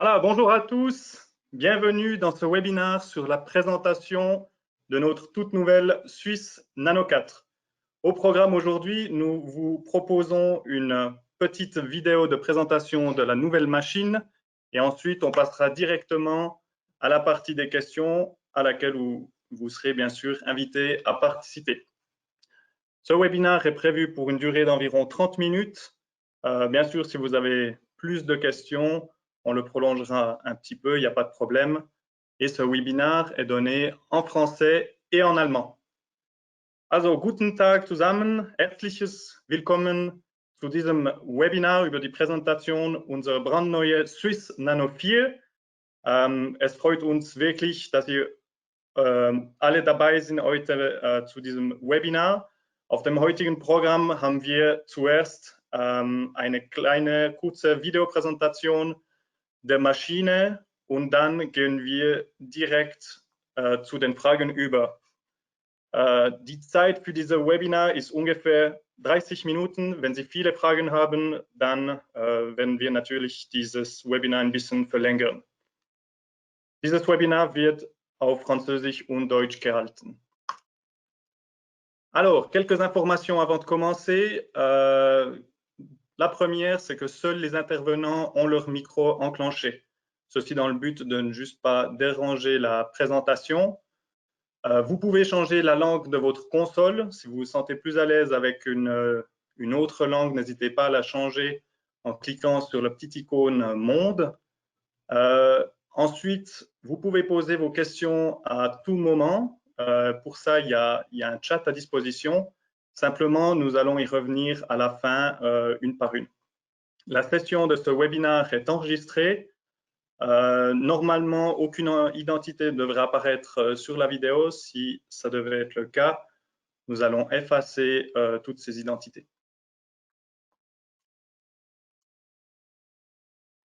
Alors, bonjour à tous, bienvenue dans ce webinaire sur la présentation de notre toute nouvelle Swiss Nano 4. Au programme aujourd'hui, nous vous proposons une petite vidéo de présentation de la nouvelle machine et ensuite on passera directement à la partie des questions à laquelle vous serez bien sûr invité à participer. Ce webinaire est prévu pour une durée d'environ 30 minutes. Bien sûr, si vous avez plus de questions, on le prolongera un petit peu, il n'y a pas de problème. Et ce webinaire est donné en français et en allemand. Also, guten Tag zusammen, herzliches Willkommen zu diesem Webinar über die Präsentation unserer brandneue Swiss Nano 4. Es freut uns wirklich, dass ihr alle dabei sind heute zu diesem Webinar. Auf dem heutigen Programm haben wir zuerst eine kleine, kurze Videopräsentation der Maschine und dann gehen wir direkt zu den Fragen über. Die Zeit für dieses Webinar ist ungefähr 30 Minuten. Wenn Sie viele Fragen haben, dann werden wir natürlich dieses Webinar ein bisschen verlängern. Dieses Webinar wird auf Französisch und Deutsch gehalten. Alors, quelques informations avant de commencer. La première, c'est que seuls les intervenants ont leur micro enclenché. Ceci dans le but de ne juste pas déranger la présentation. Vous pouvez changer la langue de votre console. Si vous vous sentez plus à l'aise avec une autre langue, n'hésitez pas à la changer en cliquant sur le petit icône Monde. Ensuite, vous pouvez poser vos questions à tout moment. Pour ça, il y a un chat à disposition. Simplement, nous allons y revenir à la fin, une par une. La session de ce webinaire est enregistrée. Normalement, aucune identité devrait apparaître sur la vidéo. Si ça devait être le cas, nous allons effacer toutes ces identités.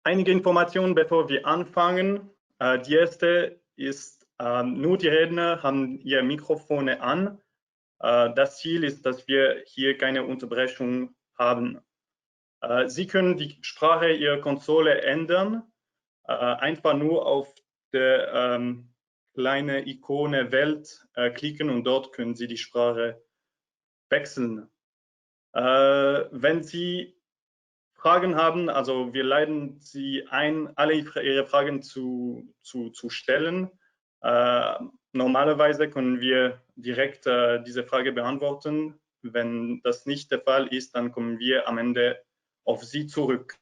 Einige Informationen, bevor wir anfangen. Die erste ist, nur die Redner haben ihre Mikrofone an. Das Ziel ist, dass wir hier keine Unterbrechung haben. Sie können die Sprache Ihrer Konsole ändern, einfach nur auf der kleine Ikone Welt klicken und dort können Sie die Sprache wechseln. Wenn Sie Fragen haben, also wir laden Sie ein, alle Ihre Fragen zu stellen. Normalerweise können wir direkt diese Frage beantworten. Wenn das nicht der Fall ist, dann kommen wir am Ende auf Sie zurück.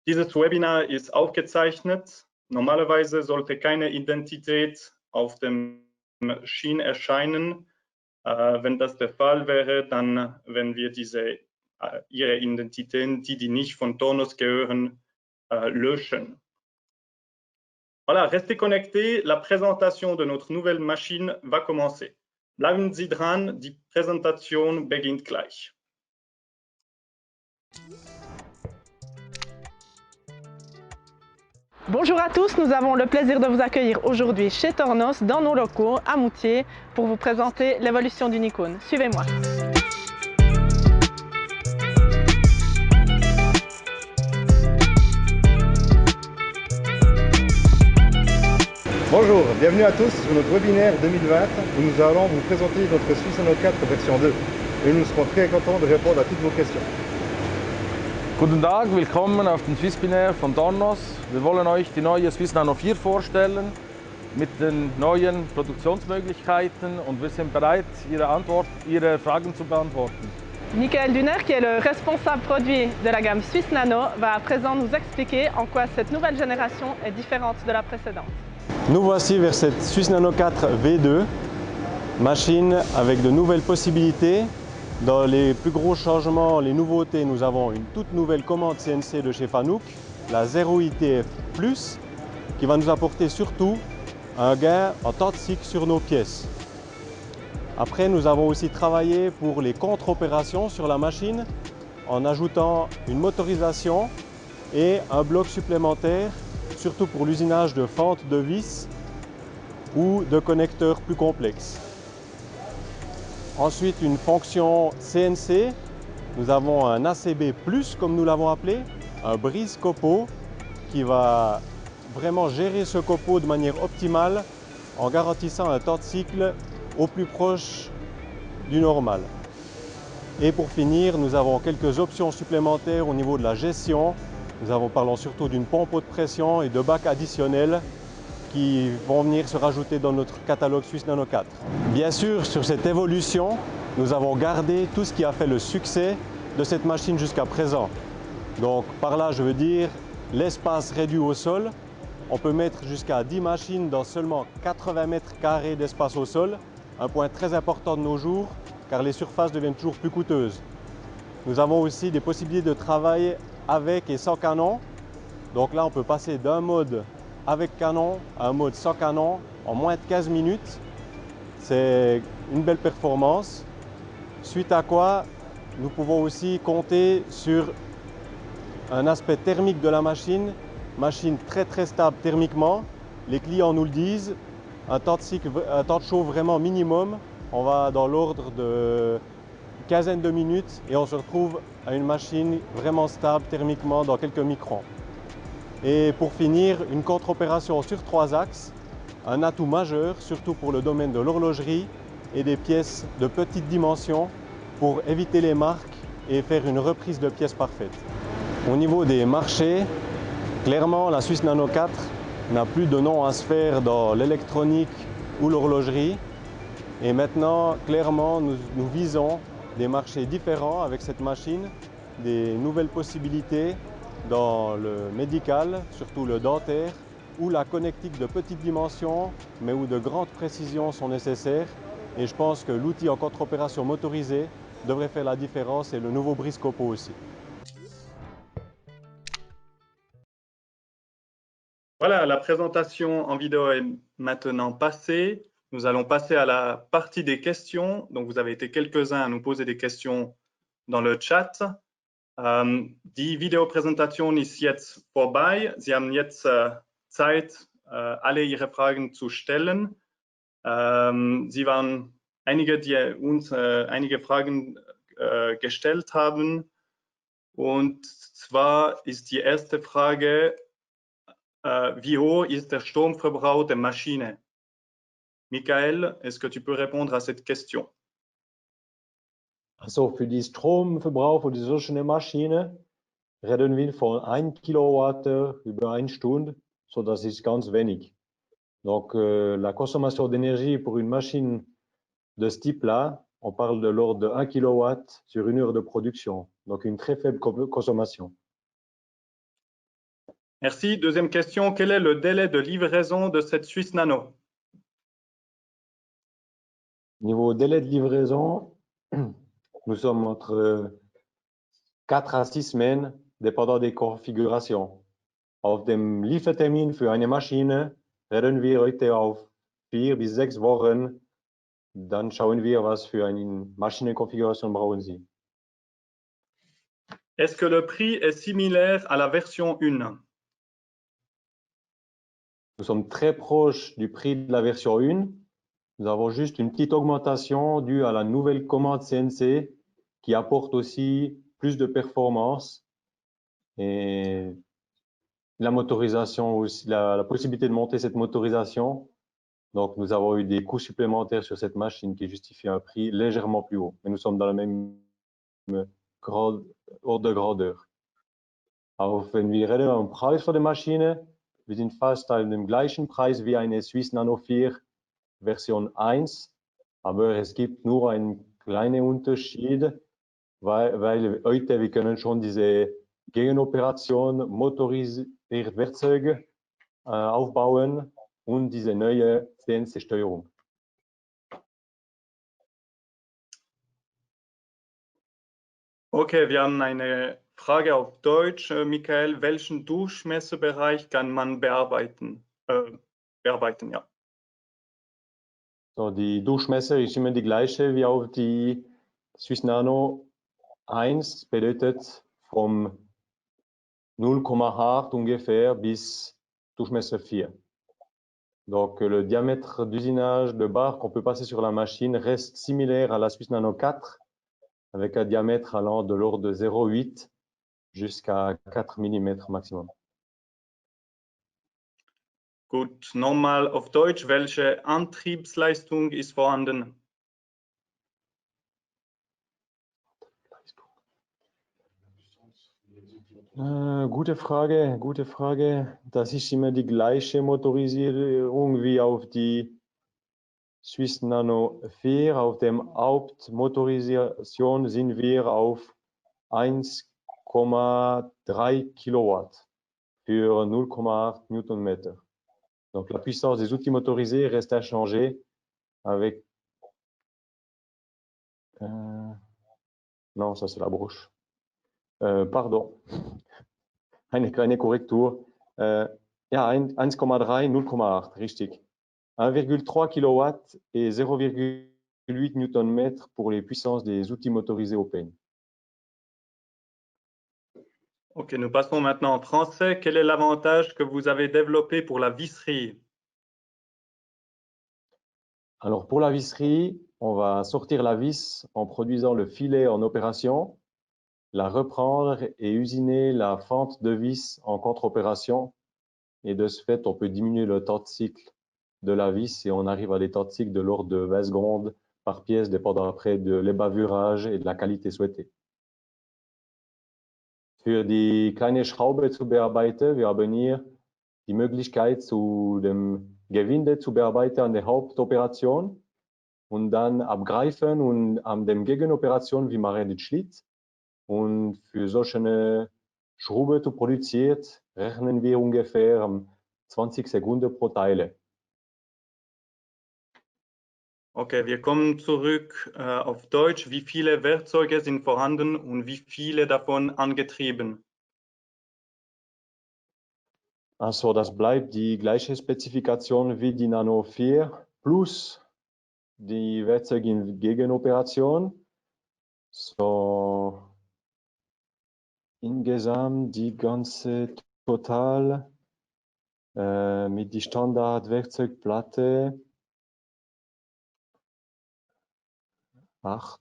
Dieses Webinar ist aufgezeichnet. Normalerweise sollte keine Identität auf dem Maschine erscheinen. Wenn das der Fall wäre, dann werden wir ihre Identitäten, die nicht von Tornos gehören, löschen. Voilà, restez connectés, la présentation de notre nouvelle machine va commencer. Bleiben Sie dran, die Präsentation beginnt gleich. Bonjour à tous, nous avons le plaisir de vous accueillir aujourd'hui chez Tornos, dans nos locaux à Moutier, pour vous présenter l'évolution d'une icône. Suivez-moi. Bonjour, bienvenue à tous sur notre webinaire 2020 où nous allons vous présenter notre Swiss Nano 4 version 2 et nous serons très contents de répondre à toutes vos questions. Guten Tag, willkommen auf dem Swissbinaire von Tornos. Wir wollen euch die neue Swiss Nano 4 vorstellen mit den neuen Produktionsmöglichkeiten und wir sind bereit, Ihre Fragen zu beantworten. Michael Duner, qui est le responsable produit de la gamme Swiss Nano, va à présent nous expliquer en quoi cette nouvelle génération est différente de la précédente. Nous voici vers cette Swiss Nano 4 V2, machine avec de nouvelles possibilités. Dans les plus gros changements, les nouveautés, nous avons une toute nouvelle commande CNC de chez Fanuc, la 0 ITF Plus, qui va nous apporter surtout un gain en temps de cycle sur nos pièces. Après, nous avons aussi travaillé pour les contre-opérations sur la machine en ajoutant une motorisation et un bloc supplémentaire, surtout pour l'usinage de fentes de vis ou de connecteurs plus complexes. Ensuite, une fonction CNC. Nous avons un ACB+, comme nous l'avons appelé, un brise-copeaux qui va vraiment gérer ce copeau de manière optimale en garantissant un temps de cycle au plus proche du normal. Et pour finir, nous avons quelques options supplémentaires au niveau de la gestion. Parlons surtout d'une pompe haute pression et de bacs additionnels qui vont venir se rajouter dans notre catalogue Swiss Nano 4. Bien sûr, sur cette évolution, nous avons gardé tout ce qui a fait le succès de cette machine jusqu'à présent. Donc par là, je veux dire l'espace réduit au sol. On peut mettre jusqu'à 10 machines dans seulement 80 mètres carrés d'espace au sol, un point très important de nos jours car les surfaces deviennent toujours plus coûteuses. Nous avons aussi des possibilités de travail avec et sans canon. Donc là, on peut passer d'un mode avec canon à un mode sans canon en moins de 15 minutes. C'est une belle performance. Suite à quoi, nous pouvons aussi compter sur un aspect thermique de la machine très stable thermiquement. Les clients nous le disent, un temps de chauffe vraiment minimum. On va dans l'ordre de une quinzaine de minutes et on se retrouve à une machine vraiment stable thermiquement dans quelques microns. Et pour finir, une contre-opération sur 3 axes, un atout majeur, surtout pour le domaine de l'horlogerie et des pièces de petite dimension pour éviter les marques et faire une reprise de pièces parfaite. Au niveau des marchés, clairement la Swiss Nano 4 n'a plus de nom à se faire dans l'électronique ou l'horlogerie. Et maintenant, clairement, nous visons des marchés différents avec cette machine, des nouvelles possibilités dans le médical, surtout le dentaire, où la connectique de petite dimension, mais où de grandes précisions sont nécessaires. Et je pense que l'outil en contre-opération motorisée devrait faire la différence et le nouveau briscopo aussi. Voilà, la présentation en vidéo est maintenant passée. Nous allons passer à la partie des questions. Donc, vous avez été quelques-uns à nous poser des questions dans le chat. Die Videopräsentation ist jetzt vorbei. Sie haben jetzt Zeit, alle Ihre Fragen zu stellen. Sie waren einige, die uns einige Fragen gestellt haben. Und zwar ist die erste Frage, wie hoch ist der Stromverbrauch der Maschine? Michael, est-ce que tu peux répondre à cette question? Also für die Stromverbrauch für die solche Maschine reden wir von 1 Kilowattheure über 1 Stunde, so das ist ganz wenig. Donc la consommation d'énergie pour une machine de ce type-là, on parle de l'ordre de 1 kW sur une heure de production, donc une très faible consommation. Merci. Deuxième question, quel est le délai de livraison de cette Swiss Nano? Niveau délai de livraison, nous sommes entre 4 à 6 semaines, dépendant des configurations. Auf dem Liefertermin für eine Maschine reden wir heute auf 4 bis 6 Wochen. Dann schauen wir, was für eine Maschinenkonfiguration brauchen Sie. Est-ce que le prix est similaire à la version 1? Nous sommes très proches du prix de la version 1. Nous avons juste une petite augmentation due à la nouvelle commande CNC qui apporte aussi plus de performance et la motorisation aussi, la possibilité de monter cette motorisation. Donc, nous avons eu des coûts supplémentaires sur cette machine qui justifient un prix légèrement plus haut. Mais nous sommes dans la même ordre de grandeur. Auch wenn wir reden am Preis von der Maschine, wir sind fast an dem gleichen Preis wie eine Swiss Nano 4 Version 1, aber es gibt nur einen kleinen Unterschied, weil heute wir können schon diese Gegenoperation motorisierte Werkzeuge aufbauen und diese neue CNC-Steuerung. Okay, wir haben eine Frage auf Deutsch. Michael, welchen Durchmesserbereich kann man bearbeiten? Ja. So, die Durchmesser ist immer die gleiche wie auf die Swiss Nano 1, bedeutet vom 0,8 ungefähr bis Durchmesser 4. Donc le diamètre d'usinage de barre qu'on peut passer sur la machine reste similaire à la Swiss Nano 4 avec un diamètre allant de l'ordre de 0,8 jusqu'à 4 mm maximum. Gut, nochmal auf Deutsch. Welche Antriebsleistung ist vorhanden? Gute Frage, gute Frage. Das ist immer die gleiche Motorisierung wie auf die Swiss Nano 4. Auf dem Hauptmotorisation sind wir auf 1,3 Kilowatt für 0,8 Newtonmeter. Donc la puissance des outils motorisés reste inchangée avec... non, ça c'est la broche. Pardon. Eine kleine Korrektur. Ja, 1,3, 0,8, richtig. 1,3 kW et 0,8 Nm pour les puissances des outils motorisés Open. Ok, nous passons maintenant en français. Quel est l'avantage que vous avez développé pour la visserie? Alors pour la visserie, on va sortir la vis en produisant le filet en opération, la reprendre et usiner la fente de vis en contre-opération. Et de ce fait, on peut diminuer le temps de cycle de la vis et on arrive à des temps de cycle de l'ordre de 20 secondes par pièce, dépendant après de l'ébavurage et de la qualité souhaitée. Für die kleine Schraube zu bearbeiten, wir haben hier die Möglichkeit, zu dem Gewinde zu bearbeiten an der Hauptoperation und dann abgreifen und an der Gegenoperation, wie man den Schlitt. Und für solche eine Schraube zu produzieren, rechnen wir ungefähr 20 Sekunden pro Teile. Okay, wir kommen zurück auf Deutsch. Wie viele Werkzeuge sind vorhanden und wie viele davon angetrieben? Also das bleibt die gleiche Spezifikation wie die Nano 4 plus die Werkzeuge in Gegenoperation. So insgesamt die ganze Total mit die Standard-Werkzeugplatte 8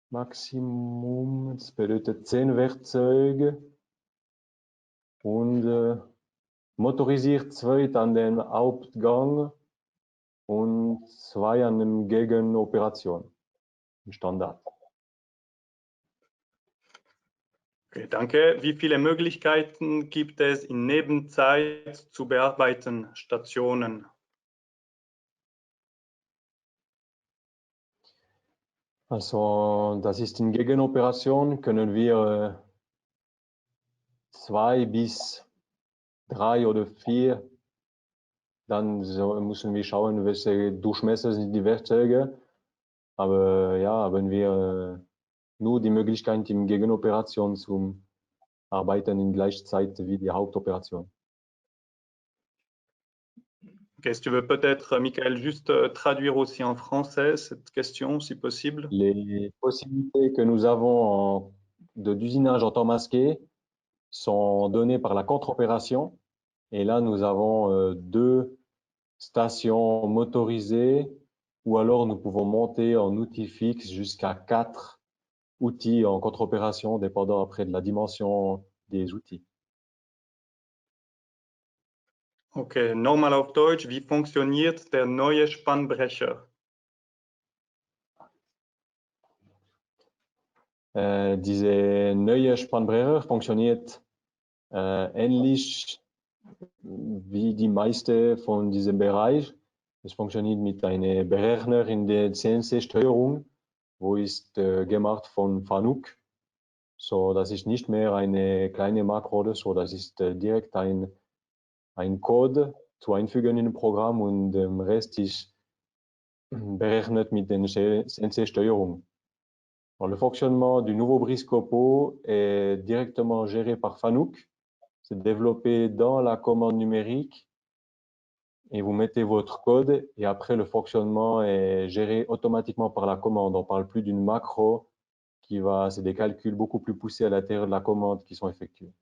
Maximum, das bedeutet 10 Werkzeuge und motorisiert 2 an den Hauptgang und 2 an der Gegenoperation im Standard. Okay, danke. Wie viele Möglichkeiten gibt es in Nebenzeit zu bearbeiten Stationen? Also das ist in Gegenoperation, können wir 2 bis 3 oder 4, dann müssen wir schauen, welche Durchmesser sind die Werkzeuge. Aber ja, haben wir nur die Möglichkeit, in Gegenoperation zu arbeiten in gleicher Zeit wie die Hauptoperation. Okay, si tu veux peut-être, Michael, juste traduire aussi en français cette question, si possible. Les possibilités que nous avons d'usinage en temps masqué sont données par la contre-opération. Et là, nous avons 2 stations motorisées ou alors nous pouvons monter en outil fixe jusqu'à 4 outils en contre-opération, dépendant après de la dimension des outils. Okay, nochmal auf Deutsch. Wie funktioniert der neue Spannbrecher? Diese neue Spannbrecher funktioniert ähnlich wie die meisten von diesem Bereich. Es funktioniert mit einem Berechner in der CNC-Steuerung, wo ist gemacht von Fanuc. So, das ist nicht mehr eine kleine Makro oder so, das ist direkt ein Code zu einfügen in ein Programm und der Rest ist berechnet mit der CNC-Steuerung. Le fonctionnement du nouveau briscopo est directement géré par Fanuc. C'est développé dans la commande numérique et vous mettez votre code et après le fonctionnement est géré automatiquement par la commande. On ne parle plus d'une macro c'est des calculs beaucoup plus poussés à l'intérieur de la commande qui sont effectués.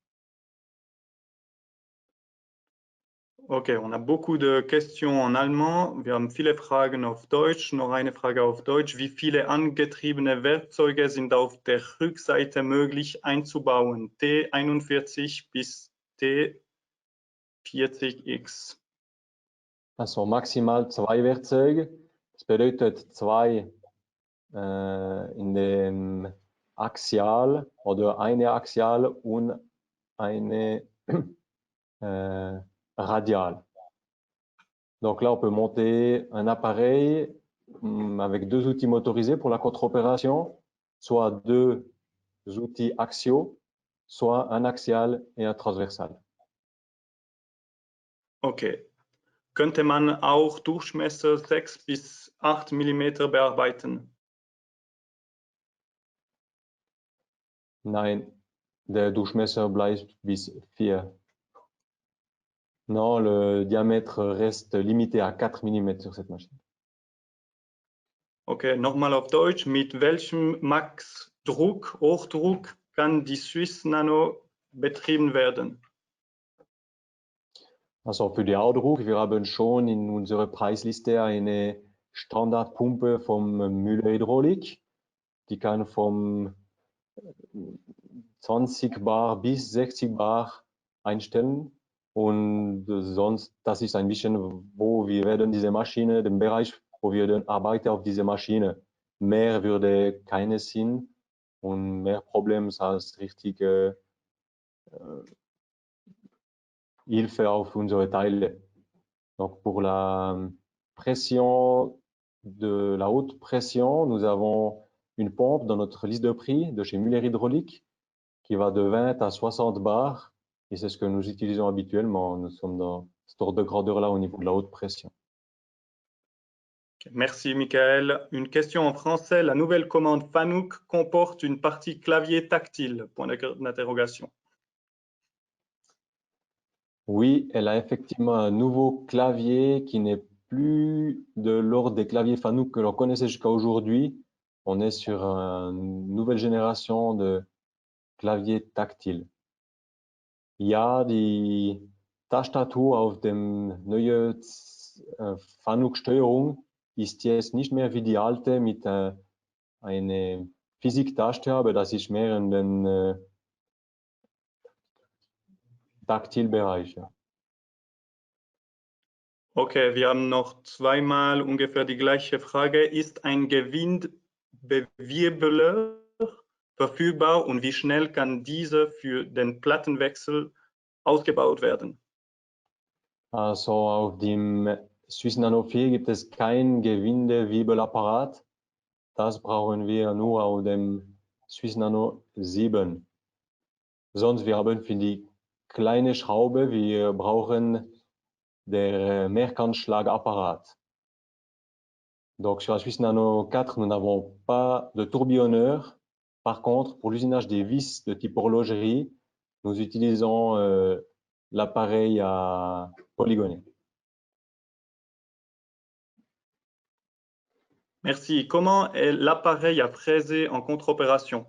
Okay, on a beaucoup de questions en allemand. Wir haben viele Fragen auf Deutsch. Noch eine Frage auf Deutsch. Wie viele angetriebene Werkzeuge sind auf der Rückseite möglich einzubauen? T41 bis T40X. Also maximal 2 Werkzeuge. Das bedeutet 2 in dem Axial oder eine Axial und eine radiale. Donc là, on peut monter un appareil avec 2 outils motorisés pour la contre-opération, soit 2 outils axiaux, soit un axial et un transversal. Okay. Könnte man auch Durchmesser 6 bis 8 mm bearbeiten? Nein, der Durchmesser bleibt bis 4. Non, le diamètre reste limité à 4 mm sur cette machine. Okay, nochmal auf Deutsch. Mit welchem Max-Druck, Hochdruck kann die Swiss Nano betrieben werden? Also für die Haudruck, wir haben schon in unserer Preisliste eine Standardpumpe vom Müller Hydraulik. Die kann vom 20 Bar bis 60 Bar einstellen. Und sonst, das ist ein bisschen, wo wir werden diese Maschine, den Bereich, wo wir arbeiten auf diese Maschine. Mehr würde keinen Sinn und mehr Probleme als richtige Hilfe auf unsere Teile. Donc pour la pression de la haute pression, nous avons une pompe dans notre liste de prix de chez Müller Hydraulik qui va de 20 à 60 bars et c'est ce que nous utilisons habituellement. Nous sommes dans cet ordre de grandeur-là au niveau de la haute pression. Merci Michael. Une question en français. La nouvelle commande Fanuc comporte une partie clavier tactile? Point d'interrogation. Oui, elle a effectivement un nouveau clavier qui n'est plus de l'ordre des claviers Fanuc que l'on connaissait jusqu'à aujourd'hui. On est sur une nouvelle génération de claviers tactiles. Ja, die Tastatur auf dem neuen Fanuc-Steuerung ist jetzt nicht mehr wie die alte mit einer Physik-Taste, aber das ist mehr in den Taktilbereich. Ja. Okay, wir haben noch zweimal ungefähr die gleiche Frage. Ist ein Gewindbewirbler verfügbar und wie schnell kann dieser für den Plattenwechsel ausgebaut werden? Also auf dem Swiss Nano 4 gibt es kein Gewindewirbelapparat. Das brauchen wir nur auf dem Swiss Nano 7. Sonst wir haben für die kleine Schraube, wir brauchen der Mehrkantschlagapparat. Donc sur la Swiss Nano 4, nous n'avons pas de tourbillonneur. Par contre, pour l'usinage des vis de type horlogerie, nous utilisons l'appareil à polygoner. Merci. Comment est l'appareil à fraiser en contre-opération?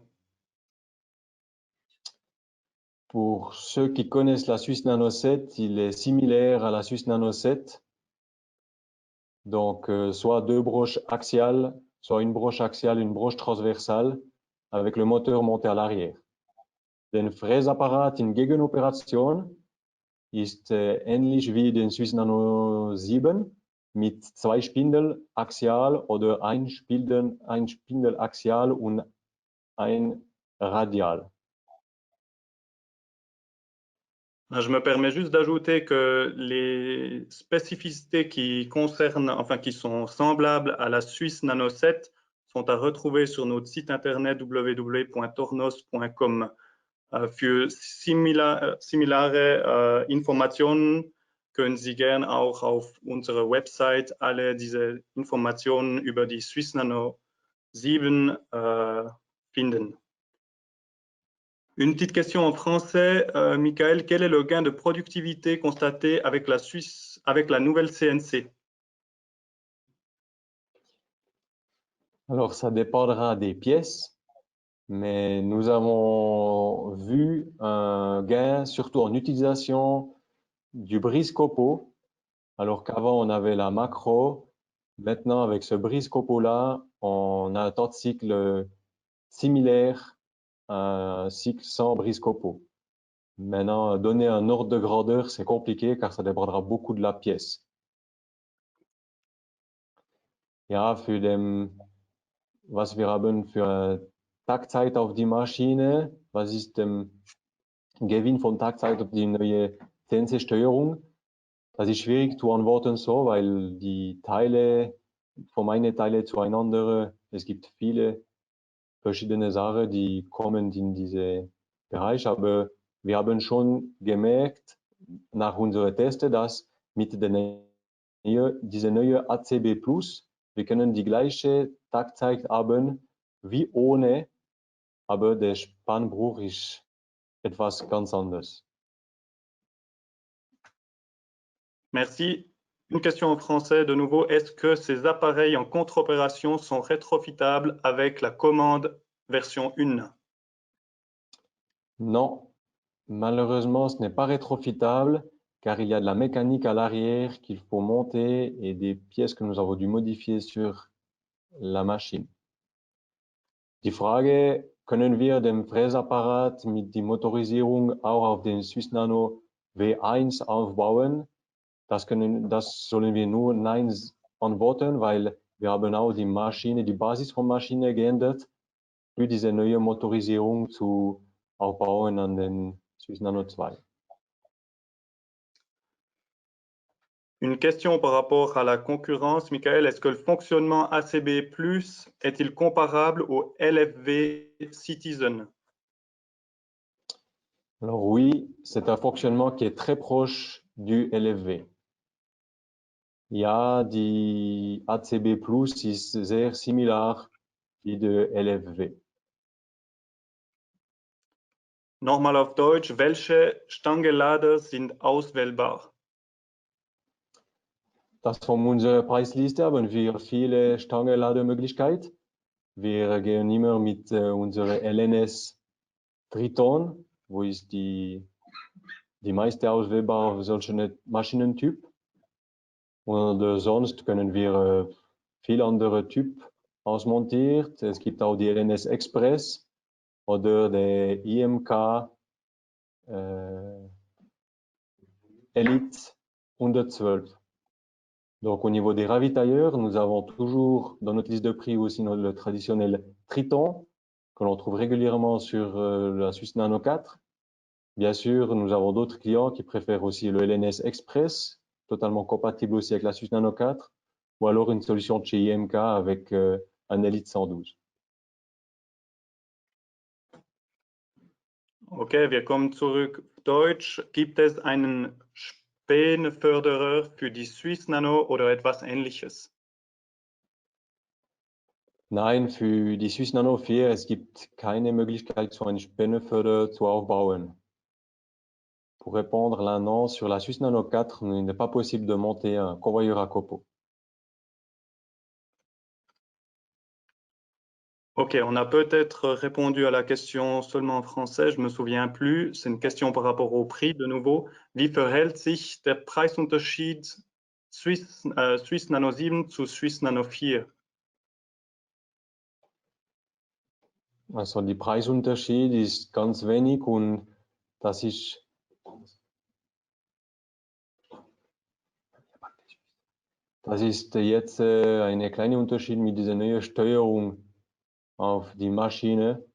Pour ceux qui connaissent la Swiss Nano 7, il est similaire à la Swiss Nano 7. Donc, soit 2 broches axiales, soit une broche axiale, une broche transversale, avec le moteur monté à l'arrière. Den Fräsapparat in Gegenoperation ist ähnlich wie den Swiss Nano 7 mit 2 Spindel axial oder ein Spindel axial und ein radial. Je me permets juste d'ajouter que les spécificités qui concernent, enfin qui sont semblables à la Swiss Nano 7 sont à retrouver sur notre site internet www.tornos.com. Für similare Informationen können Sie gerne auch auf unserer Website alle diese Informationen über die Swiss Nano 7 finden. Une petite question en français, Michael, quel est le gain de productivité constaté avec la nouvelle CNC? Alors, ça dépendra des pièces, mais nous avons vu un gain surtout en utilisation du brise-copeaux alors qu'avant on avait la macro. Maintenant, avec ce brise-copeaux-là, on a un temps de cycle similaire à un cycle sans brise-copeaux. Maintenant, donner un ordre de grandeur, c'est compliqué car ça dépendra beaucoup de la pièce. Ja, was wir haben für Taktzeit auf die Maschine, was ist Gewinn von Taktzeit auf die neue CNC-Steuerung? Das ist schwierig zu antworten so, weil die Teile, von meinen Teile zueinander, es gibt viele verschiedene Sachen, die kommen in diesen Bereich, aber wir haben schon gemerkt, nach unseren Tests, dass mit dieser neuen ACB Plus, wir können die gleiche Taktzeit haben wie ohne, aber der Spannbruch ist etwas ganz anderes. Merci. Une question en français de nouveau. Est-ce que ces appareils en contre-opération sont rétrofitables avec la commande version 1? Non, malheureusement, ce n'est pas rétrofitable car il y a de la mécanique à l'arrière qu'il faut monter et des pièces que nous avons dû modifier sur la Maschine. Die Frage, können wir den Fräsapparat mit der Motorisierung auch auf den Swiss Nano W1 aufbauen? Das sollen wir nur Nein antworten, weil wir haben auch die Maschine, die Basis von Maschine geändert, für diese neue Motorisierung zu aufbauen an den Swiss Nano 2. Une question par rapport à la concurrence. Michael, est-ce que le fonctionnement ACB Plus est-il comparable au LFV Citizen? Alors oui, c'est un fonctionnement qui est très proche du LFV. Ja, die ACB Plus ist sehr similar wie der LFV. Nochmal auf Deutsch, welche Stangelader sind auswählbar? Das von unserer Preisliste haben wir viele Stangenlademöglichkeiten. Wir gehen immer mit unserer LNS Triton, wo ist die meiste auswählbar auf solchen Maschinentyp. Und sonst können wir viele andere Typen ausmontiert. Es gibt auch die LNS Express oder der IMK Elite 112. Donc au niveau des ravitailleurs, nous avons toujours dans notre liste de prix aussi le traditionnel Triton que l'on trouve régulièrement sur la Swiss Nano 4. Bien sûr, nous avons d'autres clients qui préfèrent aussi le LNS Express, totalement compatible aussi avec la Swiss Nano 4, ou alors une solution de chez IMK avec un Elite 112. Okay, wir kommen zurück auf Deutsch. Gibt es einen Späneförderer für die Swiss Nano oder etwas Ähnliches? Nein, für die Swiss Nano 4, es gibt keine Möglichkeit, so einen Spänneförder zu aufbauen. Pour répondre là, non, sur la Swiss Nano 4, il n'est pas possible de monter un convoyeur à copeaux. Ok, on a peut-être répondu à la question seulement en français, je ne me souviens plus. C'est une question par rapport au prix de nouveau. Wie verhält sich der Preisunterschied Swiss Nano 7 zu Swiss Nano 4? Also die Preisunterschied ist ganz wenig und das ist jetzt ein kleiner Unterschied mit dieser neuen Steuerung auf die Maschine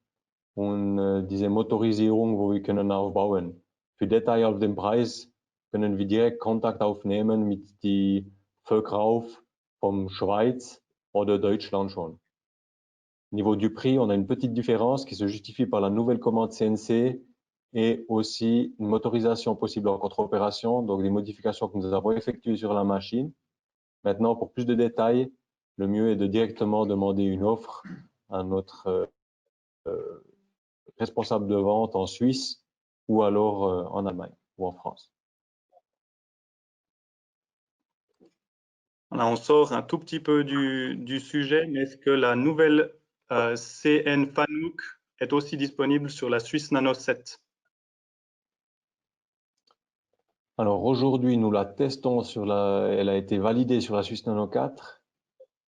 und diese Motorisierung, wo wir können aufbauen. Für Details auf den Preis können wir direkt Kontakt aufnehmen mit dem Verkauf vom Schweiz oder Deutschland schon. Au niveau du prix, on a une petite différence qui se justifie par la nouvelle commande CNC et aussi une motorisation possible en contre-opération, donc des modifications que nous avons effectuées sur la machine. Maintenant, pour plus de détails, le mieux est de directement demander une offre à notre responsable de vente en Suisse ou alors en Allemagne ou en France. Là, on sort un tout petit peu du sujet, mais est-ce que la nouvelle CN Fanuc est aussi disponible sur la Swiss Nano 7? Alors aujourd'hui, nous la testons elle a été validée sur la Suisse Nano 4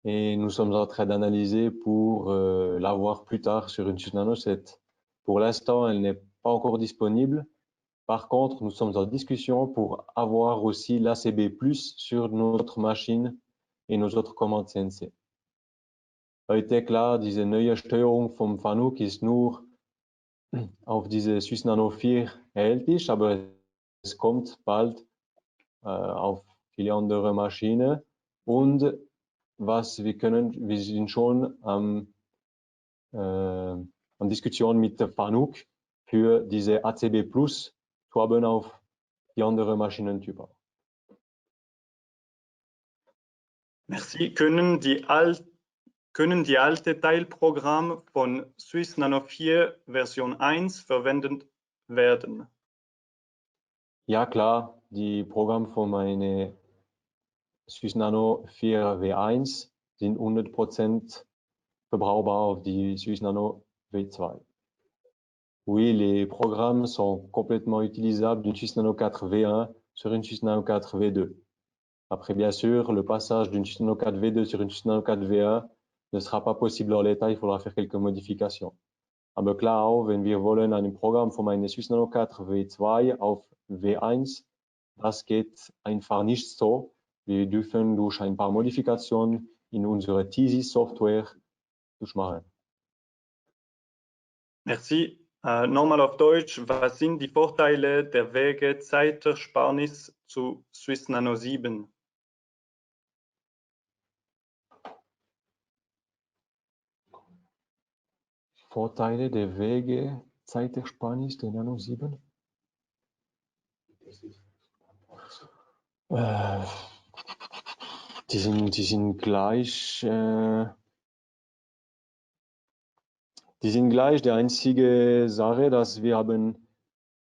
et nous sommes en train d'analyser pour l'avoir plus tard sur une Suisse Nano 7. Pour l'instant, elle n'est pas encore disponible. Par contre, nous sommes en discussion pour avoir aussi l'ACB+ sur notre machine et nos autres commandes CNC. Heute klar, diese neue Steuerung vom Fanuc ist nur auf diese Suisse Nano 4 erhältlich, aber es kommt bald auf viele andere Maschinen. Und was wir sind schon an Diskussion mit der Fanuc für diese ACB+ zu haben auf die anderen Maschinentypen. Merci. Können die alte Teilprogramme von Suisse Nano 4 Version 1 verwendet werden? Ja, klar, die Programme von meiner Suisse Nano 4 V1 sind 100% verbrauchbar auf die Suisse Nano V2. Oui, les programmes sont complètement utilisables d'une Suisse Nano 4 V1 sur une Suisse Nano 4 V2. Après, bien sûr, le passage d'une Suisse Nano 4 V2 sur une Suisse Nano 4 V1 ne sera pas possible en l'état, il faudra faire quelques modifications. Aber klar auch, wenn wir wollen ein Programm von meiner Suisse Nano 4 V2 auf V1, das geht einfach nicht so. Wir dürfen durch ein paar Modifikationen in unserer TZ-Software durchmachen. Merci. Nochmal auf Deutsch. Was sind die Vorteile der Wege-Zeitersparnis zu Suisse Nano 7? Vorteile der Wege-Zeitersparnis der Nano 7? Die sind gleich. Die sind gleich. Die einzige Sache, dass wir haben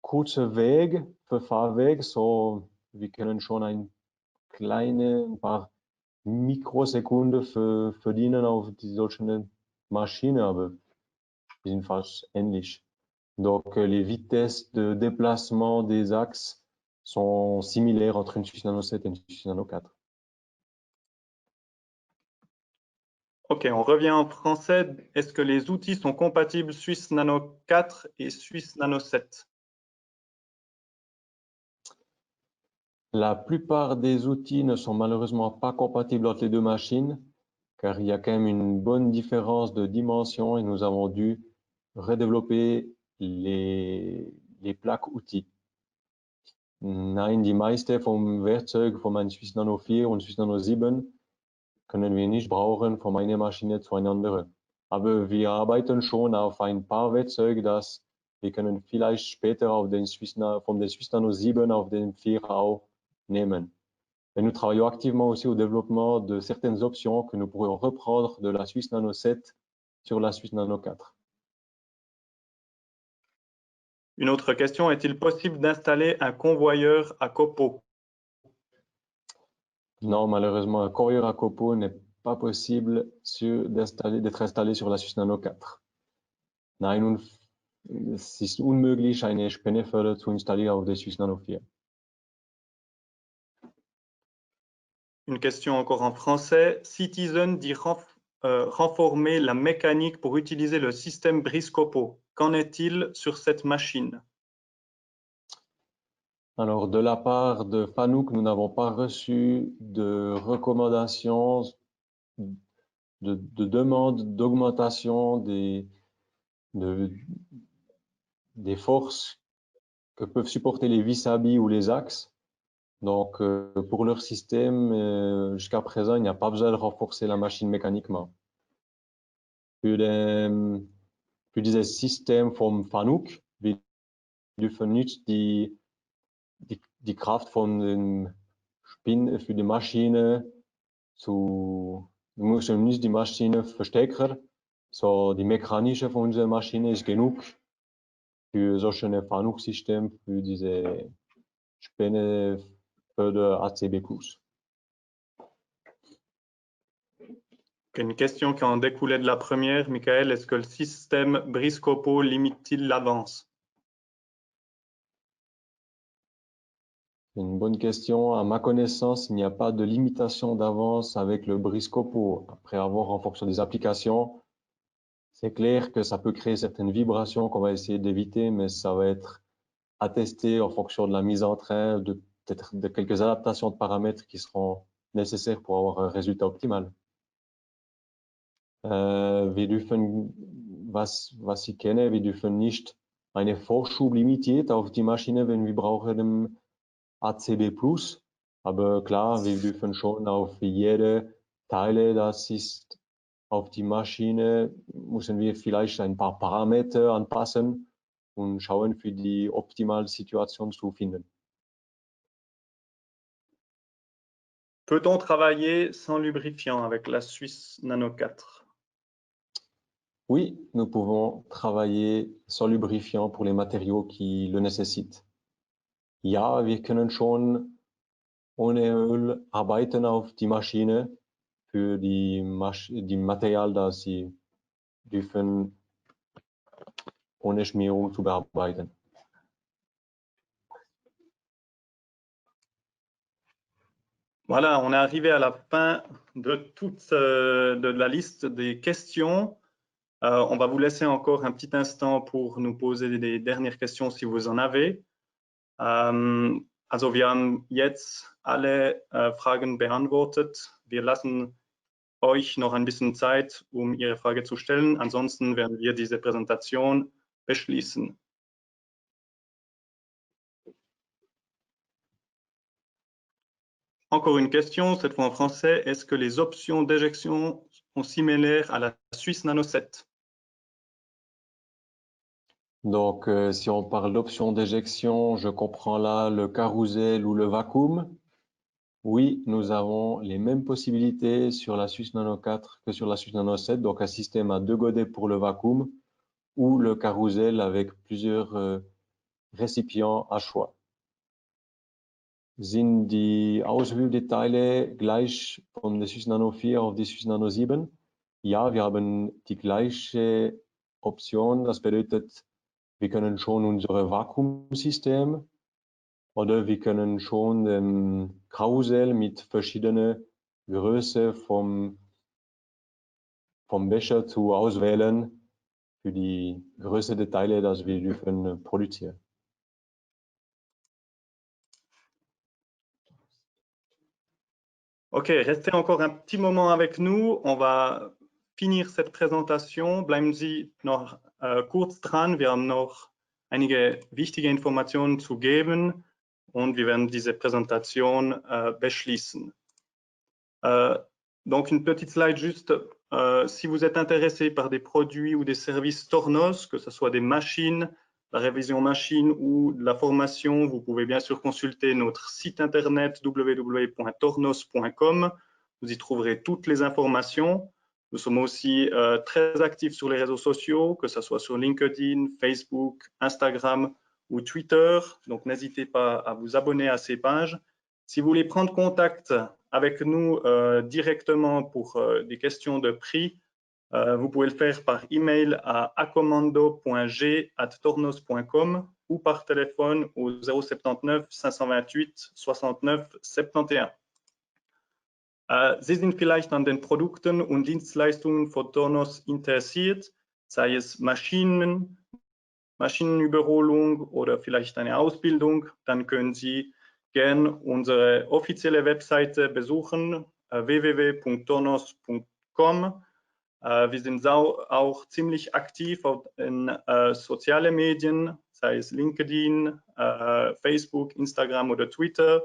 kurze Weg für Fahrweg, so wir können schon ein paar Mikrosekunden verdienen auf solchen Maschinen, aber die sind fast ähnlich. Donc les vitesses de déplacement des axes sont similaires entre une Suisse Nano 7 et une Suisse Nano 4. Ok, on revient en français. Est-ce que les outils sont compatibles Suisse Nano 4 et Suisse Nano 7? La plupart des outils ne sont malheureusement pas compatibles entre les deux machines, car il y a quand même une bonne différence de dimension et nous avons dû redévelopper les plaques outils. Nein, die meiste vom Werkzeug von meinem Suisse Nano 4 und Suisse Nano 7 können wir nicht brauchen von einer Maschine zu einer anderen. Aber wir arbeiten schon auf ein paar Werkzeuge, dass wir können vielleicht später von der Suisse Nano 7 auf den 4 auch nehmen. Et nous travaillons activement aussi au développement de certaines options que nous pourrions reprendre de la Suisse Nano 7 sur la Suisse Nano 4. Une autre question, est-il possible d'installer un convoyeur à copeaux? Non, malheureusement, un convoyeur à copeaux n'est pas possible d'être installé sur la Suisse Nano 4. Nein, es ist unmöglich, eine Spenneförder zu installieren auf der Suisse Nano 4. Une question encore en français. Citizen dit renformer la mécanique pour utiliser le système Briscopo. Qu'en est-il sur cette machine? Alors, de la part de Fanuc, nous n'avons pas reçu de recommandations, de demande d'augmentation des forces que peuvent supporter les vis-à-vis ou les axes. Donc, pour leur système, jusqu'à présent, il n'y a pas besoin de renforcer la machine mécaniquement. Für dieses System vom Fanuc, wir dürfen nicht die Kraft von den für die Maschine wir müssen nicht die Maschine verstärken, so die mechanische von unserer Maschine ist genug für solche Fanuc-System, für diese Spenneförder ACB+. Une question qui en découlait de la première, Michael, est-ce que le système Briscopo limite-t-il l'avance? Une bonne question. À ma connaissance, il n'y a pas de limitation d'avance avec le briscopo. Après avoir en fonction des applications, c'est clair que ça peut créer certaines vibrations qu'on va essayer d'éviter, mais ça va être attesté en fonction de la mise en train, peut-être de quelques adaptations de paramètres qui seront nécessaires pour avoir un résultat optimal. Wir dürfen, was ich kenne, wir dürfen nicht eine Vorschublimitiert auf die Maschine, wenn wir brauchen ACB+. Aber klar, wir dürfen schon auf jede Teile, das ist auf die Maschine, müssen wir vielleicht ein paar Parameter anpassen und schauen, für die optimale Situation zu finden. Peut-on travailler sans lubrifiant avec la Suisse Nano 4? Oui, nous pouvons travailler sans lubrifiant pour les matériaux qui le nécessitent. Ja, wir können schon ohne Öl arbeiten auf die Maschine für die Material, das sie dürfen ohne Schmierung zu bearbeiten. Voilà, on est arrivé à la fin de de la liste des questions. On va vous laisser encore un petit instant pour nous poser des dernières questions si vous en avez. Also wir haben jetzt alle Fragen beantwortet. Wir lassen euch noch ein bisschen Zeit, um Ihre Frage zu stellen. Ansonsten werden wir diese Präsentation beschließen. Encore une question, cette fois en français. Est-ce que les options d'éjection sont similaires à la Suisse Nano 7? Donc, si on parle d'options d'éjection, je comprends là le carrousel ou le vacuum. Oui, nous avons les mêmes possibilités sur la Suisse Nano 4 que sur la Suisse Nano 7. Donc, un système à 2 godets pour le vacuum ou le carrousel avec plusieurs récipients à choix. Sind die Auswählteile gleich von der Suisse Nano 4 auf die Suisse Nano 7? Ja, wir haben die gleiche Option. Das bedeutet, wir können schon unser Vakuumsystem oder wir können schon den Karussell mit verschiedenen Größe vom Becher zu auswählen für die Größe der Teile, das wir dürfen produzieren. Ok, restez encore un petit moment avec nous. On va finir cette Präsentation. Bleiben Sie noch kurz dran. Wir haben noch einige wichtige Informationen zu geben und wir werden diese Präsentation beschließen. Donc une petite slide juste, si vous êtes intéressé par des produits ou des services Tornos, que ce soit des machines, la révision machine ou de la formation, vous pouvez bien sûr consulter notre site internet www.tornos.com. Vous y trouverez toutes les informations. Nous sommes aussi très actifs sur les réseaux sociaux, que ce soit sur LinkedIn, Facebook, Instagram ou Twitter. Donc, n'hésitez pas à vous abonner à ces pages. Si vous voulez prendre contact avec nous directement pour des questions de prix, vous pouvez le faire par email à acomando.g@tornos.com ou par téléphone au 079 528 69 71. Sie sind vielleicht an den Produkten und Dienstleistungen von Tornos interessiert, sei es Maschinenüberholung oder vielleicht eine Ausbildung, dann können Sie gern unsere offizielle Webseite besuchen, www.tornos.com. Wir sind auch ziemlich aktiv in sozialen Medien, sei es LinkedIn, Facebook, Instagram oder Twitter.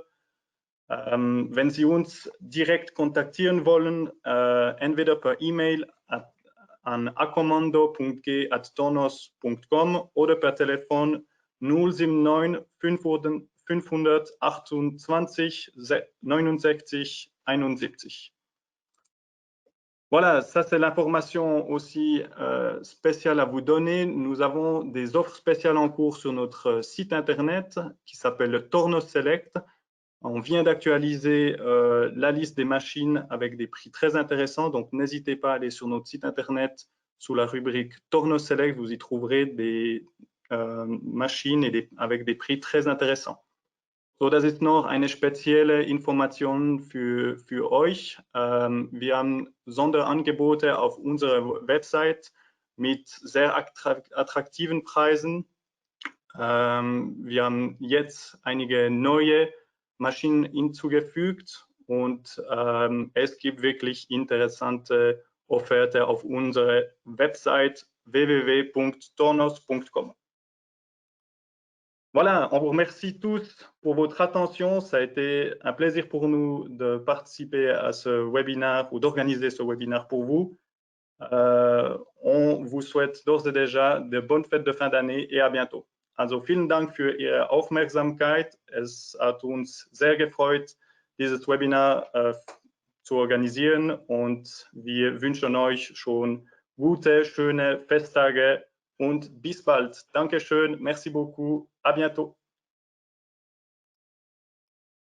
Wenn Sie uns direkt kontaktieren wollen, entweder per E-Mail an acomando.g@tornos.com oder per Telefon 079 528 69 71. Voilà, ça c'est l'information aussi spéciale à vous donner. Nous avons des offres spéciales en cours sur notre site internet qui s'appelle Tornos Select. On vient d'actualiser la liste des machines avec des prix très intéressants, donc n'hésitez pas à aller sur notre site internet sous la rubrique Tornos Select, vous y trouverez des machines avec des prix très intéressants. So, das ist noch eine spezielle Information für euch. Wir haben Sonderangebote auf unserer Website mit sehr attraktiven Preisen. Wir haben jetzt einige neue Maschinen hinzugefügt und es gibt wirklich interessante Offerten auf unserer Website www.tornos.com. Voilà, on vous remercie tous pour votre attention. Ça a été un plaisir pour nous de participer à ce webinaire ou d'organiser ce webinaire pour vous. On vous souhaite d'ores et déjà de bonnes fêtes de fin d'année et à bientôt. Also vielen Dank für Ihre Aufmerksamkeit. Es hat uns sehr gefreut, dieses Webinar zu organisieren und wir wünschen euch schon gute, schöne Festtage und bis bald. Dankeschön, merci beaucoup, à bientôt.